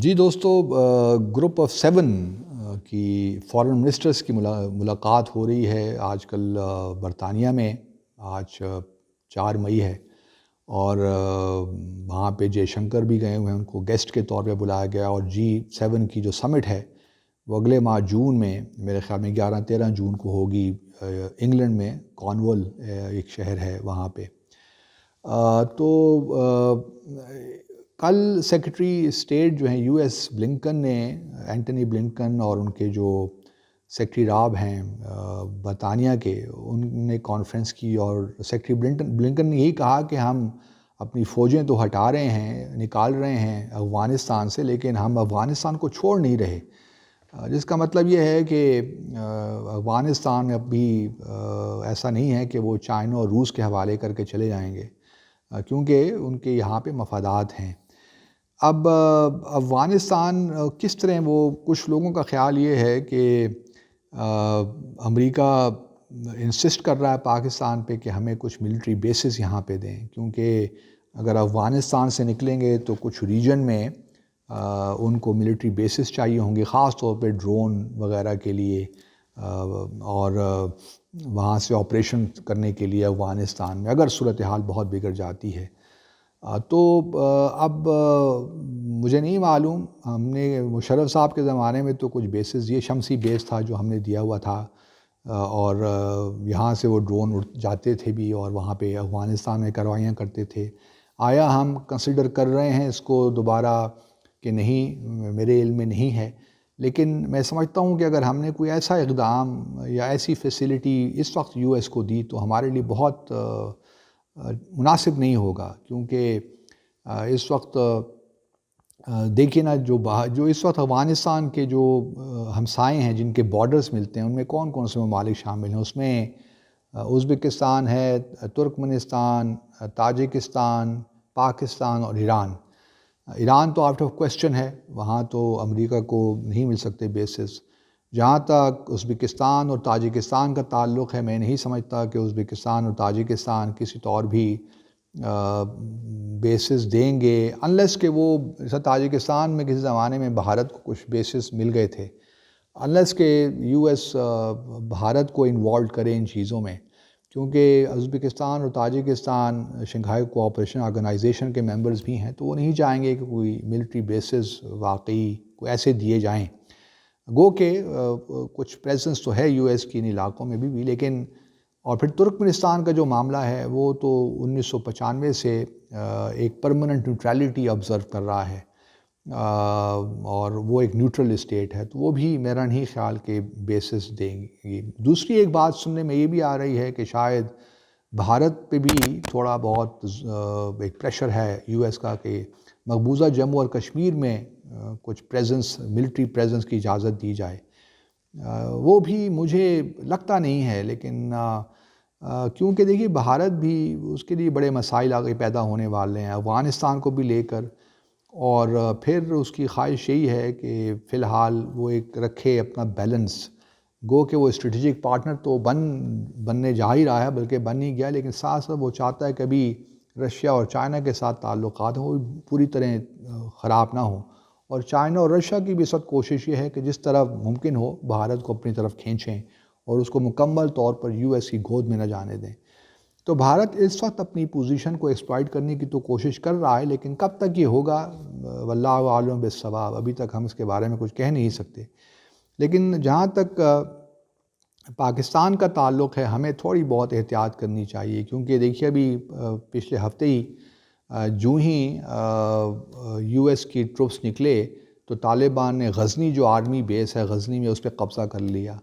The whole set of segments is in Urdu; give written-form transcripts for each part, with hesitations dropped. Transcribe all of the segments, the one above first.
جی دوستو، گروپ آف 7 کی فارن منسٹرز کی ملاقات ہو رہی ہے آج کل برطانیہ میں. آج 4 مئی ہے اور وہاں پہ جے شنکر بھی گئے ہوئے ہیں، ان کو گیسٹ کے طور پہ بلایا گیا. اور G7 کی جو سمٹ ہے وہ اگلے ماہ جون میں، میرے خیال میں 11-13 جون کو ہوگی، انگلینڈ میں کارنول ایک شہر ہے وہاں پہ. تو کل سیکرٹری اسٹیٹ جو ہیں یو ایس بلنکن نے، اینٹنی بلنکن، اور ان کے جو سیکرٹری راب ہیں برطانیہ کے، ان نے کانفرنس کی اور سیکرٹری بلنکن نے یہی کہا کہ ہم اپنی فوجیں تو ہٹا رہے ہیں، نکال رہے ہیں افغانستان سے، لیکن ہم افغانستان کو چھوڑ نہیں رہے. جس کا مطلب یہ ہے کہ افغانستان میں اب بھی ایسا نہیں ہے کہ وہ چائنا اور روس کے حوالے کر کے چلے جائیں گے، کیونکہ ان کے یہاں پہ مفادات ہیں. اب افغانستان کس طرح، وہ کچھ لوگوں کا خیال یہ ہے کہ امریکہ انسسٹ کر رہا ہے پاکستان پہ کہ ہمیں کچھ ملٹری بیسز یہاں پہ دیں، کیونکہ اگر افغانستان سے نکلیں گے تو کچھ ریجن میں ان کو ملٹری بیسز چاہیے ہوں گے، خاص طور پہ ڈرون وغیرہ کے لیے، اور وہاں سے آپریشن کرنے کے لیے افغانستان میں، اگر صورتحال بہت بگڑ جاتی ہے. تو اب مجھے نہیں معلوم، ہم نے مشرف صاحب کے زمانے میں تو کچھ بیسز، یہ شمسی بیس تھا جو ہم نے دیا ہوا تھا، اور یہاں سے وہ ڈرون اڑ جاتے تھے بھی اور وہاں پہ افغانستان میں کاروائیاں کرتے تھے. آیا ہم کنسیڈر کر رہے ہیں اس کو دوبارہ کہ نہیں؟ میرے علم میں نہیں ہے، لیکن میں سمجھتا ہوں کہ اگر ہم نے کوئی ایسا اقدام یا ایسی فیسلٹی اس وقت یو ایس کو دی تو ہمارے لیے بہت مناسب نہیں ہوگا. کیونکہ اس وقت دیکھیے نا، جو اس وقت افغانستان کے جو ہمسائے ہیں، جن کے بارڈرز ملتے ہیں، ان میں کون کون سے ممالک شامل ہیں؟ اس میں ازبکستان ہے، ترکمنستان، تاجکستان، پاکستان اور ایران. ایران تو آؤٹ آف کویسچن ہے، وہاں تو امریکہ کو نہیں مل سکتے بیسز. جہاں تک ازبکستان اور تاجکستان کا تعلق ہے، میں نہیں سمجھتا کہ ازبکستان اور تاجکستان کسی طور بھی بیسز دیں گے، انلیس کہ وہ، جیسا تاجکستان میں کسی زمانے میں بھارت کو کچھ بیسز مل گئے تھے، انلیس کہ یو ایس بھارت کو انوالو کرے ان چیزوں میں. کیونکہ ازبکستان اور تاجکستان شنگھائی کوآپریشن آرگنائزیشن کے ممبرز بھی ہیں، تو وہ نہیں چاہیں گے کہ کوئی ملٹری بیسز واقعی کوئی ایسے دیے جائیں. گو کہ کچھ پریزنس تو ہے یو ایس کی ان علاقوں میں بھی، لیکن اور پھر ترکمنستان کا جو معاملہ ہے وہ تو 1995 سے ایک پرماننٹ نیوٹرلٹی آبزرو کر رہا ہے، اور وہ ایک نیوٹرل اسٹیٹ ہے، تو وہ بھی میرا نہیں خیال کہ بیسس دیں گی. دوسری ایک بات سننے میں یہ بھی آ رہی ہے کہ شاید بھارت پہ بھی تھوڑا بہت ایک پریشر ہے یو ایس کا کہ مقبوضہ جموں اور کشمیر میں کچھ ملٹری پریزنس کی اجازت دی جائے. وہ بھی مجھے لگتا نہیں ہے، لیکن کیونکہ دیکھیے بھارت بھی، اس کے لیے بڑے مسائل آگے پیدا ہونے والے ہیں افغانستان کو بھی لے کر، اور پھر اس کی خواہش یہی ہے کہ فی الحال وہ ایک رکھے اپنا بیلنس. گو کہ وہ اسٹریٹجک پارٹنر تو بننے جا ہی رہا ہے، بلکہ بن ہی گیا، لیکن ساتھ ساتھ وہ چاہتا ہے کبھی رشیا اور چائنا کے ساتھ تعلقات وہ پوری طرح خراب نہ ہوں. اور چائنا اور رشیا کی بھی اس وقت کوشش یہ ہے کہ جس طرح ممکن ہو بھارت کو اپنی طرف کھینچیں اور اس کو مکمل طور پر یو ایس کی گود میں نہ جانے دیں. تو بھارت اس وقت اپنی پوزیشن کو ایکسپلائٹ کرنے کی تو کوشش کر رہا ہے، لیکن کب تک یہ ہوگا واللہ عالم بالصواب، ابھی تک ہم اس کے بارے میں کچھ کہہ نہیں سکتے. لیکن جہاں تک پاکستان کا تعلق ہے، ہمیں تھوڑی بہت احتیاط کرنی چاہیے، کیونکہ دیکھیے ابھی پچھلے ہفتے ہی جو ہی یو ایس کی ٹروپس نکلے تو طالبان نے غزنی جو آرمی بیس ہے غزنی میں، اس پہ قبضہ کر لیا.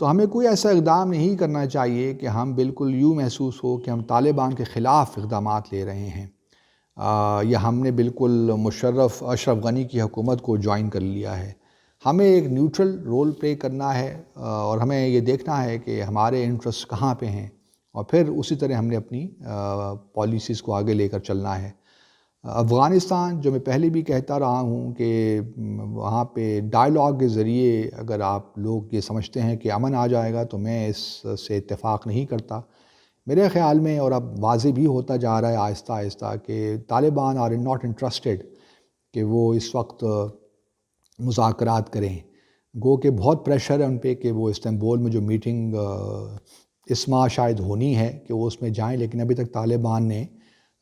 تو ہمیں کوئی ایسا اقدام نہیں کرنا چاہیے کہ ہم بالکل یوں محسوس ہو کہ ہم طالبان کے خلاف اقدامات لے رہے ہیں، یا ہم نے بالکل اشرف غنی کی حکومت کو جوائن کر لیا ہے. ہمیں ایک نیوٹرل رول پلے کرنا ہے، اور ہمیں یہ دیکھنا ہے کہ ہمارے انٹرسٹ کہاں پہ ہیں، اور پھر اسی طرح ہم نے اپنی پالیسیز کو آگے لے کر چلنا ہے. افغانستان، جو میں پہلے بھی کہتا رہا ہوں کہ وہاں پہ ڈائلاگ کے ذریعے اگر آپ لوگ یہ سمجھتے ہیں کہ امن آ جائے گا، تو میں اس سے اتفاق نہیں کرتا. میرے خیال میں، اور اب واضح بھی ہوتا جا رہا ہے آہستہ آہستہ، کہ طالبان آر ناٹ انٹرسٹڈ کہ وہ اس وقت مذاکرات کریں. گو کہ بہت پریشر ہے ان پہ کہ وہ استنبول میں جو میٹنگ اس ماہ شاید ہونی ہے کہ وہ اس میں جائیں، لیکن ابھی تک طالبان نے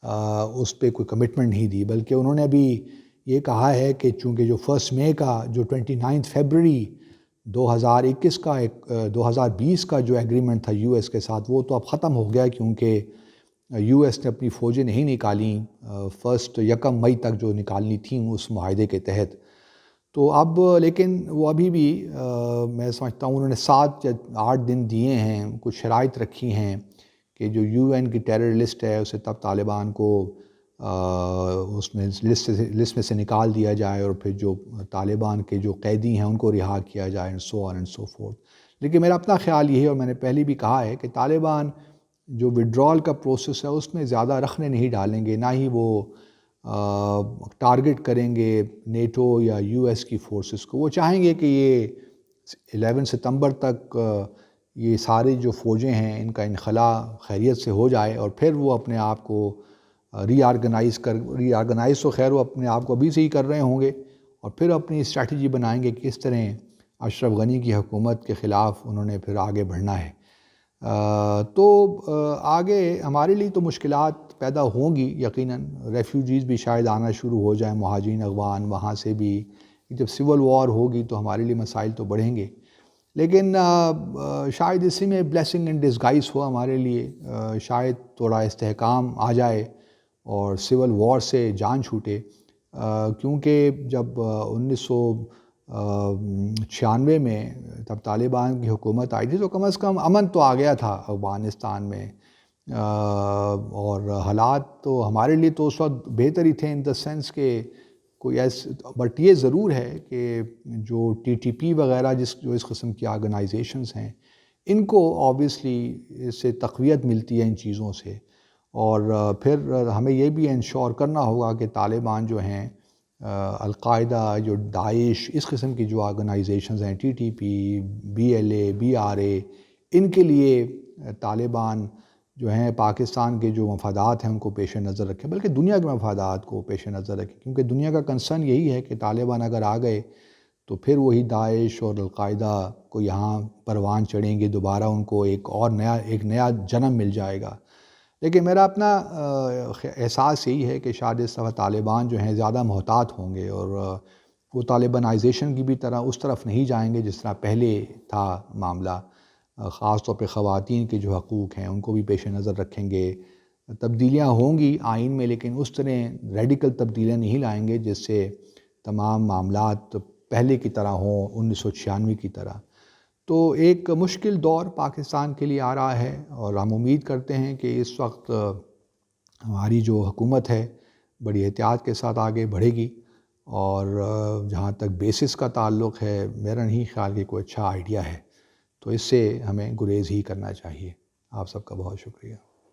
اس پہ کوئی کمٹمنٹ نہیں دی، بلکہ انہوں نے ابھی یہ کہا ہے کہ چونکہ جو 1 مئی کا جو 29 فیبرری 2021 کا 2020 کا جو ایگریمنٹ تھا یو ایس کے ساتھ، وہ تو اب ختم ہو گیا، کیونکہ یو ایس نے اپنی فوجیں نہیں نکالیں 1 مئی تک جو نکالنی تھیں اس معاہدے کے تحت. تو اب لیکن وہ ابھی بھی میں سمجھتا ہوں انہوں نے 7 یا 8 دن دیے ہیں، کچھ شرائط رکھی ہیں کہ جو یو این کی ٹیرر لسٹ ہے اسے تب طالبان کو اس میں لسٹ میں سے نکال دیا جائے، اور پھر جو طالبان کے جو قیدی ہیں ان کو رہا کیا جائے، and so on and so forth. لیکن میرا اپنا خیال یہ ہے، اور میں نے پہلے بھی کہا ہے، کہ طالبان جو وڈرال کا پروسیس ہے اس میں زیادہ رخنے نہیں ڈالیں گے، نہ ہی وہ ٹارگٹ کریں گے نیٹو یا یو ایس کی فورسز کو. وہ چاہیں گے کہ یہ 11 ستمبر تک یہ ساری جو فوجیں ہیں ان کا انخلا خیریت سے ہو جائے، اور پھر وہ اپنے آپ کو ری آرگنائز تو خیر وہ اپنے آپ کو ابھی سے ہی کر رہے ہوں گے، اور پھر اپنی اسٹریٹجی بنائیں گے کہ کس طرح اشرف غنی کی حکومت کے خلاف انہوں نے پھر آگے بڑھنا ہے. تو آگے ہمارے لیے تو مشکلات پیدا ہوں گی یقیناً، ریفیوجیز بھی شاید آنا شروع ہو جائیں، مہاجرین افغان وہاں سے بھی. جب سول وار ہوگی تو ہمارے لیے مسائل تو بڑھیں گے، لیکن شاید اسی میں بلیسنگ ان ڈسگائز ہو ہمارے لیے. شاید تھوڑا استحکام آ جائے اور سول وار سے جان چھوٹے، کیونکہ جب 1996 میں تب طالبان کی حکومت آئی تھی تو کم از کم امن تو آ گیا تھا افغانستان میں، اور حالات تو ہمارے لیے تو اس وقت بہتر ہی تھے ان دا سینس کہ کوئی بٹ یہ ضرور ہے کہ جو ٹی ٹی پی وغیرہ جو اس قسم کی آرگنائزیشنز ہیں، ان کو آبویسلی اس سے تقویت ملتی ہے ان چیزوں سے. اور پھر ہمیں یہ بھی انشور کرنا ہوگا کہ طالبان جو ہیں، القاعدہ، جو داعش، اس قسم کی جو آرگنائزیشنز ہیں، T T P, B L A, B R A, ان کے لیے طالبان جو ہیں پاکستان کے جو مفادات ہیں ان کو پیش نظر رکھیں، بلکہ دنیا کے مفادات کو پیش نظر رکھیں، کیونکہ دنیا کا کنسرن یہی ہے کہ طالبان اگر آ گئے تو پھر وہی داعش اور القاعدہ کو یہاں پروان چڑھیں گے، دوبارہ ان کو ایک نیا جنم مل جائے گا. لیکن میرا اپنا احساس یہی ہے کہ شاید اس دفعہ طالبان جو ہیں زیادہ محتاط ہوں گے، اور وہ طالبانائزیشن کی بھی طرح اس طرف نہیں جائیں گے جس طرح پہلے تھا معاملہ. خاص طور پہ خواتین کے جو حقوق ہیں ان کو بھی پیش نظر رکھیں گے. تبدیلیاں ہوں گی آئین میں، لیکن اس طرح ریڈیکل تبدیلیاں نہیں لائیں گے جس سے تمام معاملات پہلے کی طرح ہوں، 1996 کی طرح. تو ایک مشکل دور پاکستان کے لیے آ رہا ہے، اور ہم امید کرتے ہیں کہ اس وقت ہماری جو حکومت ہے بڑی احتیاط کے ساتھ آگے بڑھے گی، اور جہاں تک بیسس کا تعلق ہے میرا نہیں خیال کہ کوئی اچھا آئیڈیا ہے، تو اس سے ہمیں گریز ہی کرنا چاہیے. آپ سب کا بہت شکریہ.